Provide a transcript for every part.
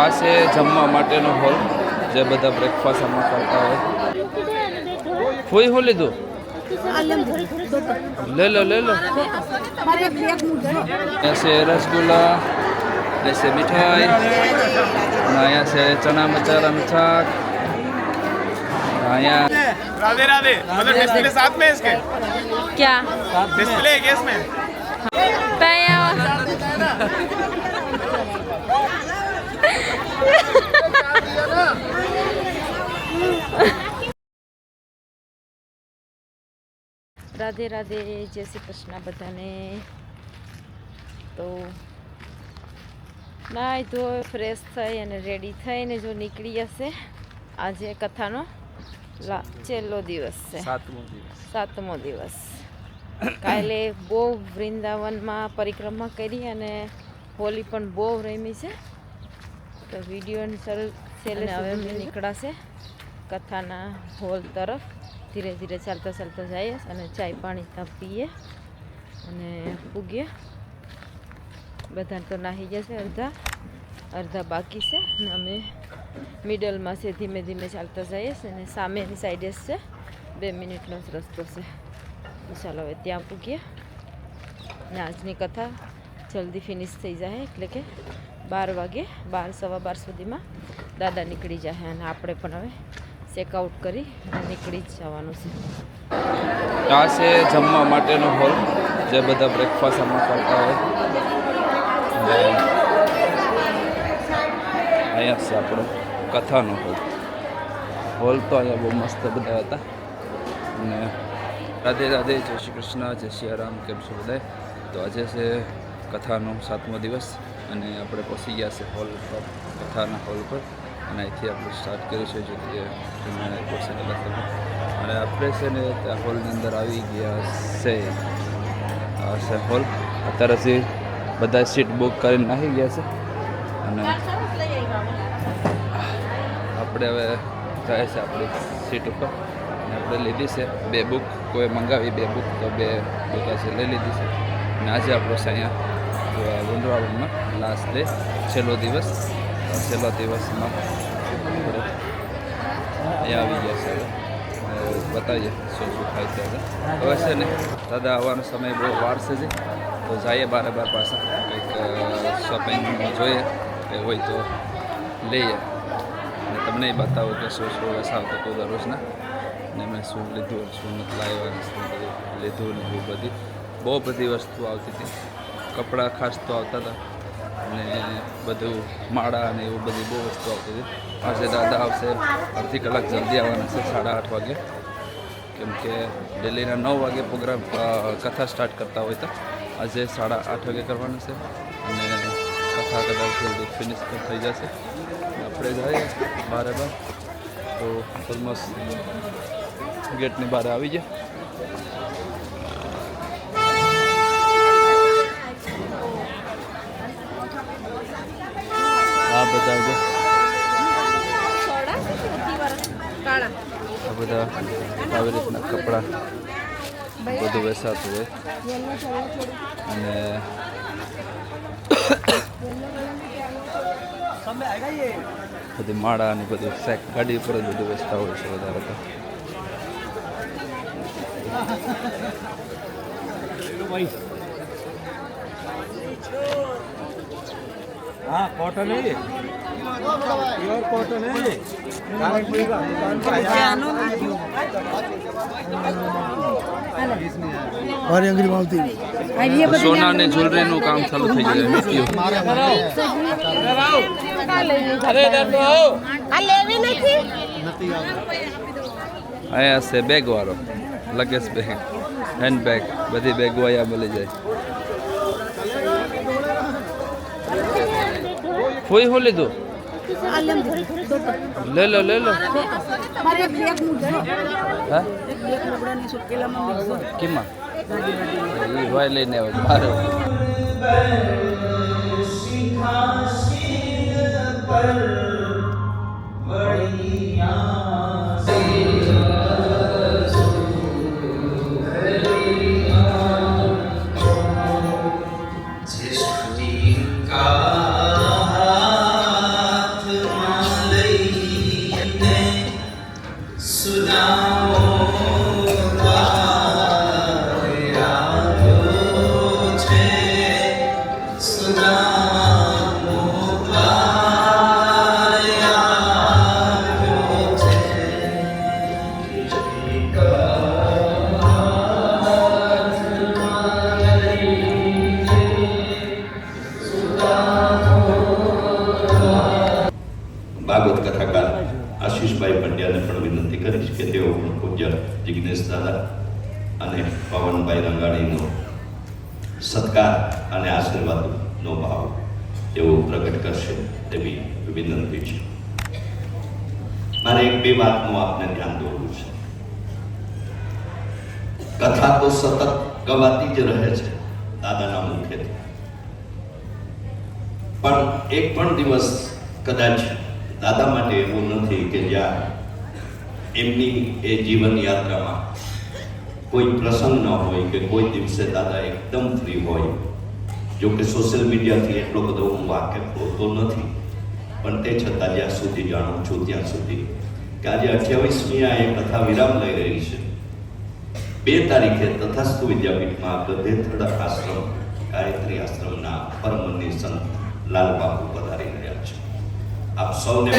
આ છે જમવા માટેનો હોલ, જે બધા બ્રેકફાસ્ટ આમાં કરતા હોય. કોઈ હું લીધું? ले लो ले लो. ऐसे रसगुल्ला, ऐसे मिठाई, यहाँ से चना मसाला मिठाई, यहाँ राधे राधे. मतलब डिस्प्ले साथ में इसके? क्या डिस्प्ले है क्या इसमें? રાધે રાધે, જય શ્રી કૃષ્ણ બધાને. તો નાઈ ધોઈ ફ્રેશ થઈ અને રેડી થઈને જો નીકળી જશે. આજે કથાનો છેલ્લો દિવસ છે, સાતમો દિવસ. કાલે બહુ વૃંદાવનમાં પરિક્રમા કરી અને હોલી પણ બહુ રમી છે. તો વિડીયોની છેલ્લે હવે અમે નીકળાશે કથાના હોલ તરફ. ધીરે ધીરે ચાલતા ચાલતા જઈએ અને ચાય પાણી ત્યાં પીએ અને પૂગીએ. બધાને તો નાહી જશે, અડધા બાકી છે અને અમે મિડલમાં છે. ધીમે ધીમે ચાલતા જઈએ અને સામેની સાઈડે છે, 2 મિનિટનો જ રસ્તો છે. તો ચાલો હવે ત્યાં પૂગીએ અને આજની કથા જલ્દી ફિનિશ થઈ જાય, એટલે કે 12 વાગે, 12 સવા 12 સુધીમાં દાદા નીકળી જાય અને આપણે પણ હવે ચેકઆઉટ કરી અને નીકળી જ જવાનું છે. આ છે જમવા માટેનો હોલ, જે બધા બ્રેકફાસ્ટ આમાં કરતા હોય. અહીંયા છે આપણો કથાનો હોલ. હોલ તો અહીંયા બહુ મસ્ત બધા હતા. અને રાધે રાધે, જય શ્રી કૃષ્ણ, જય શ્રી રામ. કેમ છો બધા? તો આજે છે કથાનો 7મો દિવસ અને આપણે પહોંચી ગયા છે હોલ પર, કથાના હોલ પર. અને અહીંથી આપણે સ્ટાર્ટ કર્યું છે, જો કે તમે પહોંચી ગયેલા તમે. અને આપણે છે ને ત્યાં હોલની અંદર આવી ગયા છે. આ છે હોલ. અત્યારે હજી બધા સીટ બુક કરીને નાખી ગયા છે. અને આપણે હવે જાય છે આપણી સીટ ઉપર. અને આપણે લીધી છે 2 બુક. કોઈ મંગાવી 2 બુક, તો 2 બુક છે લઈ લીધી છે. અને આજે આપણો છે અહીંયા વૃંદાવનમાં લાસ્ટ ડે, છેલ્લો દિવસ. છેલ્લા દિવસમાં આપણે અહીંયા આવી ગયા છે. બતાવીએ શું શું થાય છે. હવે છે ને દાદા આવવાનો સમય બહુ વાર છે જ, તો જઈએ બારે પાછા કંઈક શોપિંગ જોઈએ કે હોય તો લઈએ. અને તમને બતાવું કે શું શું વસાવતો હતું દરરોજના, અને મેં શું લીધું, શું નથી લાવ્યા, શું બધું લીધું ને એવું બધી બહુ બધી વસ્તુ આવતી હતી. કપડાં ખાસ તો આવતા હતા અને બધું માળા અને એવું બધી બહુ વસ્તુ આવતી હતી. આજે દાદા આવશે, અડધી કલાક જલ્દી આવવાના છે, 8:30 વાગે. કેમ કે દિલ્હીના 9 વાગે પ્રોગ્રામ કથા સ્ટાર્ટ કરતા હોય તો આજે 8:30 વાગે કરવાનું છે. અને કથા કદાચ જલ્દી ફિનિશ થઈ જશે. આપણે જઈએ બારે તો ઓલમોસ્ટ ગેટની બહાર આવી ગયા. આ બધા જો આ બધા આવી રીતના કપડાં બધું વેચાતું હોય. અને બધી માળા અને બધું સેક ગાડી ઉપર જ બધું વેચતા હોય છે વધારે તો. हाँ कॉटन है ये, प्योर कॉटन है ये. और अंग्रेजी मालती સોના ને જ્વેલરીનું કામ ચાલુ થઈ જાય. મીઠીઓ અહીંયા છે બેગ વાળો, લગેજ બેગ, હેન્ડ બેગ, બધી બેગો અહીંયા મળી જાય. કોઈ હું લીધું? ले लो ले लो. હા કિંમત એ ભાઈ લઈને આવે મારો. ભાગવત કથાકાર આશીષભાઈ પંડ્યાને પણ વિનંતી કરીશ કે તેઓ પણ પૂજ્ય જિજ્ઞેશ દાદા અને પવનભાઈ રંગાણીનો સત્કાર અને આશીર્વાદનો ભાવ તેઓ પ્રગટ કરશે તેવી વિનંતી છે. મારે એક બે વાતનું આપને ધ્યાન દોરવું છે. કથા તો સતત ગવાતી જ રહે છે દાદાના મુખેથી, પણ એક પણ દિવસ કદાચ દાદા માટે એવું નથી કે જ્યાં એમની એ જીવન યાત્રામાં કોઈ પ્રસંગ ન હોય કે કોઈ દિવસે દાદા એકદમ ફ્રી હોય. જો કે સોશિયલ મીડિયાથી એટલો બધો હું વાકેફ હોતો નથી, પણ તે છતાં જ્યાં સુધી જાણું છું ત્યાં સુધી કે આજે 28મી આ એક કથા વિરામ લઈ રહી છે. 2 તારીખે તથાસ્તુ વિદ્યાપીઠમાં ગધેથડ આશ્રમ ગાયત્રી આશ્રમના પરમની સંત લાલ બાપુ પધારી રહ્યા છે. આપ સૌને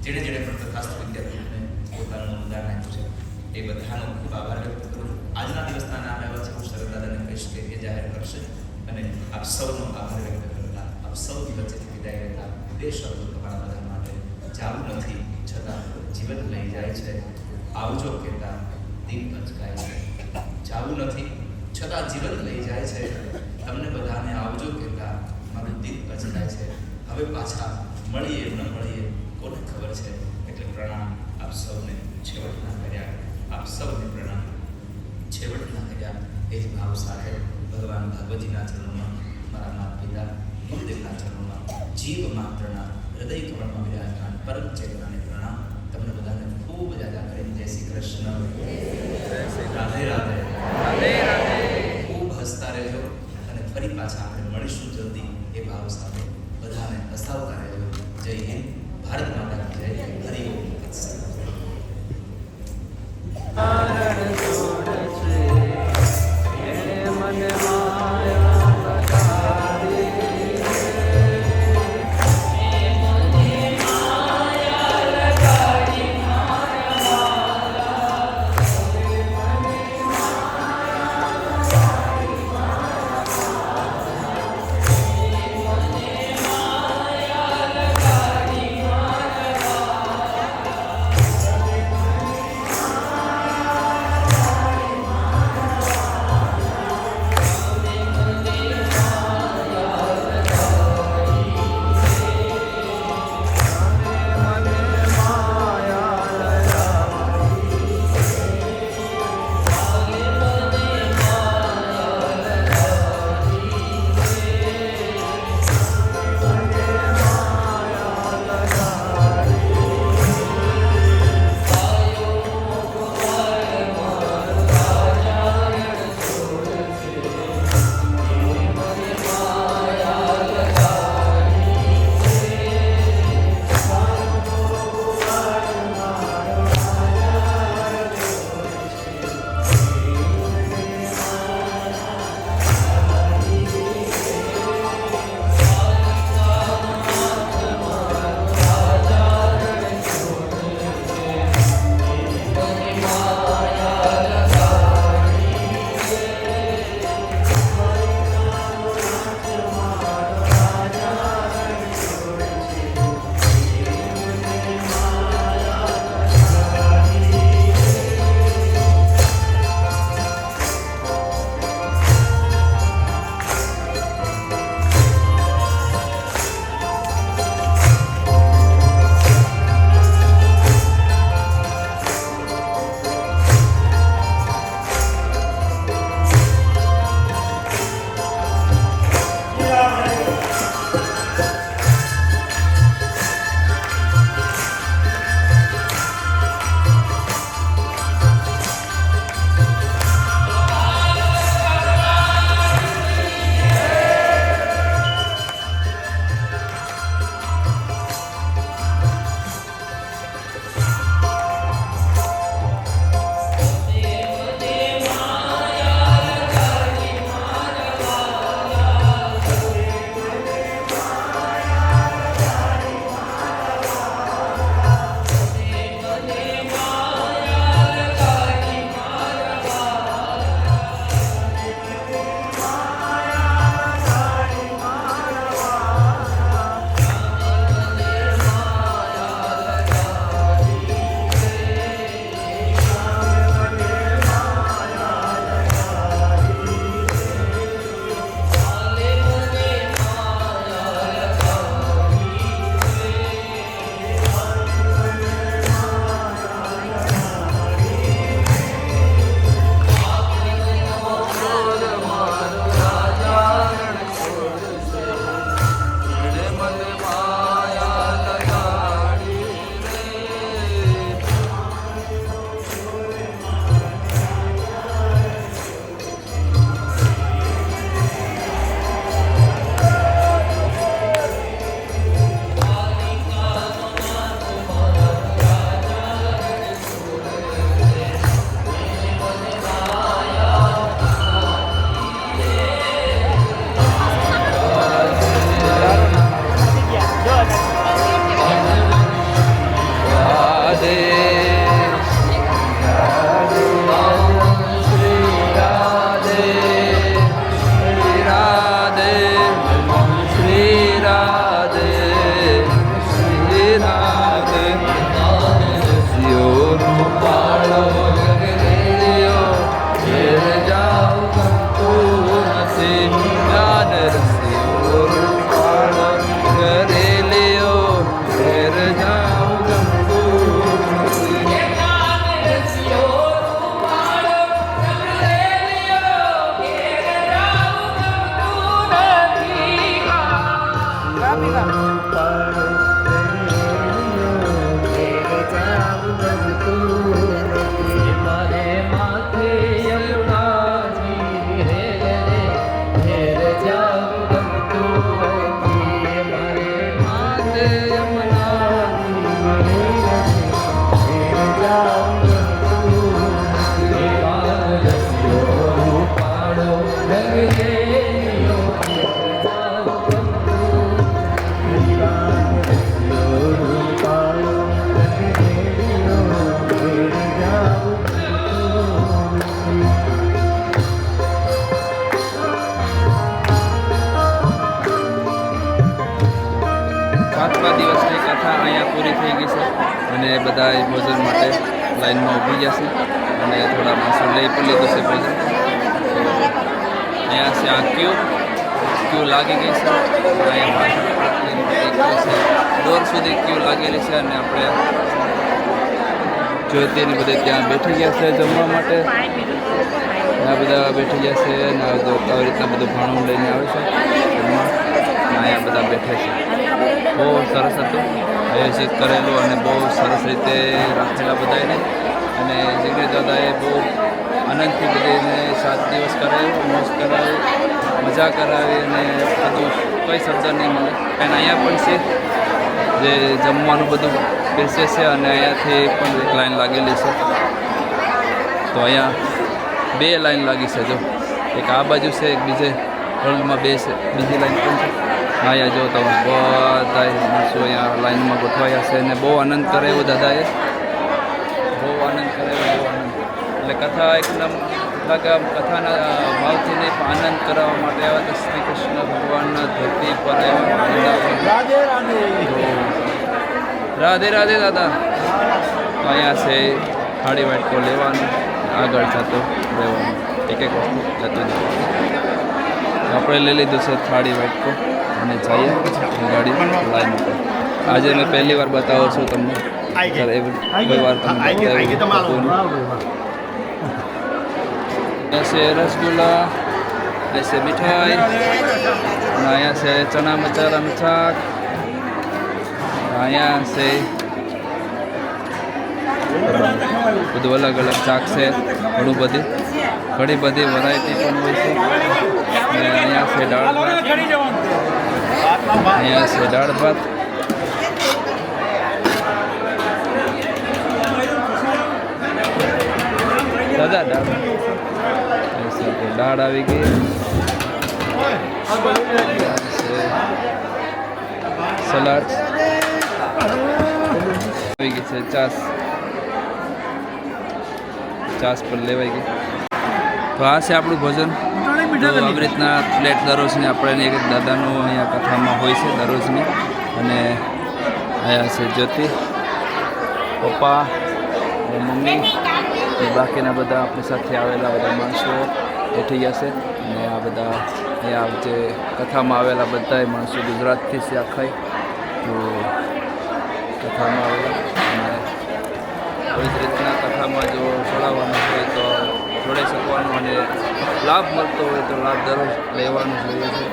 જેણે જેણે પણ તથાસ્તુ વિદ્યાપીઠને પોતાનું અનુદાન આપ્યું છે એ બધાનો ખૂબ આભાર વ્યક્ત કરું છું. આજના દિવસના નામ એવા છે, હું શરદાદાને કહીશ કે એ જાહેર કરશે અને આપ સૌનો આભાર વ્યક્ત કરતા આપ સૌની વચ્ચેથી વિદાય લેતા 2 શબ્દો તમારા બધા માટે. જાવું નથી છતાં જીવન લઈ જાય છે, આવજો કહેતા દીપ અચકાય છે. જાવું નથી છતાં જીવન લઈ જાય છે, તમને બધાને આવજો કહેતા મારું દીપ અચકાય છે. હવે પાછા મળીએ ન મળીએ કોને ખબર છે. એટલે પ્રણામ આપ સૌને છેવટના કર્યા, આપ સૌને પ્રણામ છેવટના કર્યા. એ જ ભાવ સાથે ભગવાન ભગવતીના ચરણોમાં, મારા માતા પિતા ગુરુદેવના ચરણોમાં, જીવ માત્રના હૃદય કમળમાં વિરાજમાન પરમ ચેતનાને પ્રણામ. તમને બધાને ખૂબ જાદા કરીને જય શ્રી કૃષ્ણ. રાધે રાધે. રાધે રાધે. ખૂબ હસતા રહેજો અને ફરી પાછા આપણે મળીશું જલ્દી એ ભાવ સાથે. બધાને હસાવતા રહેજો. જય હિન્દ. ભારત માતા કી જય. હરિ ઓમ. બધા ભોજન માટે લાઈનમાં ઊભી ગયા છે અને થોડા માણસો લઈ પણ લીધું છે ભોજન. અહીંયા છે આ ક્યુ લાગી ગઈ છે. અહીંયા દોર સુધી ક્યુ લાગેલી છે અને આપણે જ્યોતિની બધે ત્યાં બેઠી ગયા છે જમવા માટે. આ બધા બેઠી ગયા છે અને આવી રીતના બધું ભાણું લઈને આવે છે જમવા. અહીંયા બધા બેઠે છે. બહુ સરસ હતું આયોજિત કરેલું અને બહુ સરસ રીતે રાખેલા બધાને. અને જીગ્નેશ દાદાએ બહુ આનંદથી બધાને 7 દિવસ કરાવ્યું, મોજ કરાવી, મજા કરાવી અને બધું કંઈ શબ્દ નહીં મળે. અને અહીંયા પણ છે જે જમવાનું બધું બેસે છે અને અહીંયાથી પણ એક લાઈન લાગેલી છે. તો અહીંયા 2 લાઈન લાગી છે. જો એક આ બાજુ છે, એક બીજે હોલમાં 2 છે, બીજી લાઈન પણ છે. અહીંયા જો તમે બધા માણસો અહીંયા લાઈનમાં ગોઠવાયા છે અને બહુ આનંદ કરાવ્યો દાદાએ. બહુ આનંદ કરાવ્યો, બહુ આનંદ. એટલે કથા એકદમ કથાના ભાવથી નહીં પણ આનંદ કરાવવા માટે આવ્યા તો શ્રી કૃષ્ણ ભગવાનના ધરતી પર આવ્યા. રાધે રાધે દાદા. તો અહીંયા છે થાળી વાટકો લેવાનું, આગળ જતો રહેવાનું, એક વસ્તુ જતું જવાનું. આપણે લઈ લીધું છે થાળી વાટકો અને જઈએ ગાડી લાઈન ઉપર. આજે મેં પહેલી વાર બતાવું છું તમને. કોઈ વાર તમને ऐसे रसगुल्ला, ऐसे मिठाई, यहाँ से चना मचारा शाक, यहाँ से બધું અલગ અલગ શાક છે. ઘણી બધી વેરાયટી પણ હોય છે. અને અહીંયા છે દાળ ભાત, અહીંયા છે દાળ ભાત. દાદા દાળ આવી ગઈ. સલાડ આવી ગઈ છે. છાસ પણ લેવાઈ ગઈ. તો આ છે આપણું ભોજન. તો આવી રીતના પ્લેટ દરરોજની આપણે એક દાદાનું અહીંયા કથામાં હોય છે દરરોજની. અને અહીંયા છે જ્યોતિ, પપ્પા, મમ્મી, બાકીના બધા આપણી સાથે આવેલા બધા માણસો બેઠી ગયા છે. અને આ બધા અહીંયા જે કથામાં આવેલા બધા માણસો ગુજરાતથી છે આખા. તો કથામાં આવેલા અને કોઈ જ રીતના કથામાં જો જોડાવાનું હોય તો જોડાઈ શકવાનું અને લાભ મળતો હોય તો લાભ દરરોજ લેવાનું જોઈએ છે.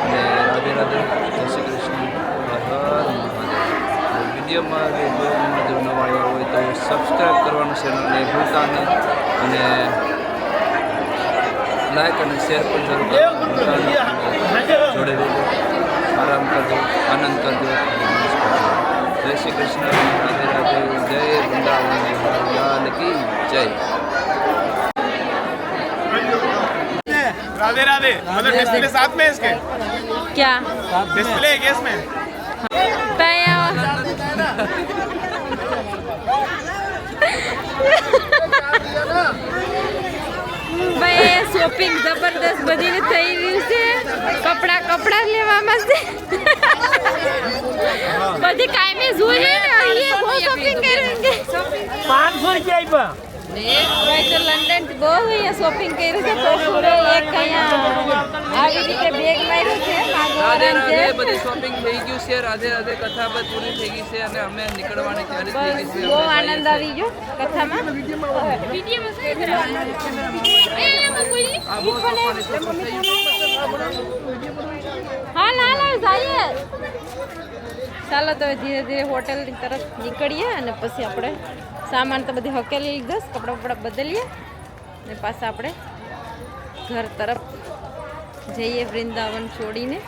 અને રાધે રાધે, જય શ્રી કૃષ્ણ, હર હર મહાદેવ. વિડીયોમાં જો નવા આવ્યા હોય તો સબસ્ક્રાઈબ કરવાનું ચેનલને ભૂલતા નહીં અને લાઈક અને શેર પણ જરૂર જોડે રહેજો. આરામ કરજો, આનંદ કરજો. જય શ્રી કૃષ્ણ, રાધે રાધે, જય વૃંદાવન લાલ કી જય. राधे राधे. मतलब डिस्प्ले साथ में इसके? क्या डिस्प्ले है क्या इसमें? ભાઈ શોપિંગ જબરદસ્ત બધી થઈ રહ્યું છે. કપડા લેવામાં છે. બધી કાયમી જોઈએ ને. અહીંયા બહુ શોપિંગ કરેંગે. 500 રૂપિયા ભાઈ તો લંડન બહુ અહીંયા શોપિંગ કર્યું છે. તો એક અહીંયા આવી રીતે બેગ માર્યું છે. રાધે રાધે, બધી શોપિંગ થઈ ગયું છે. રાધે રાધે, કથા બધી પૂરી થઈ ગઈ છે અને અમે નીકળવાની તૈયારી થઈ ગઈ છે. બહુ આનંદ આવી ગયો કથામાં. હાલ જઈએ. ચાલો તો ધીરે ધીરે હોટલની તરફ નીકળીએ અને પછી આપણે સામાન તો બધી હકેલી લીધો, કપડાં બદલીએ અને પાછા આપણે ઘર તરફ જઈએ વૃંદાવન છોડીને.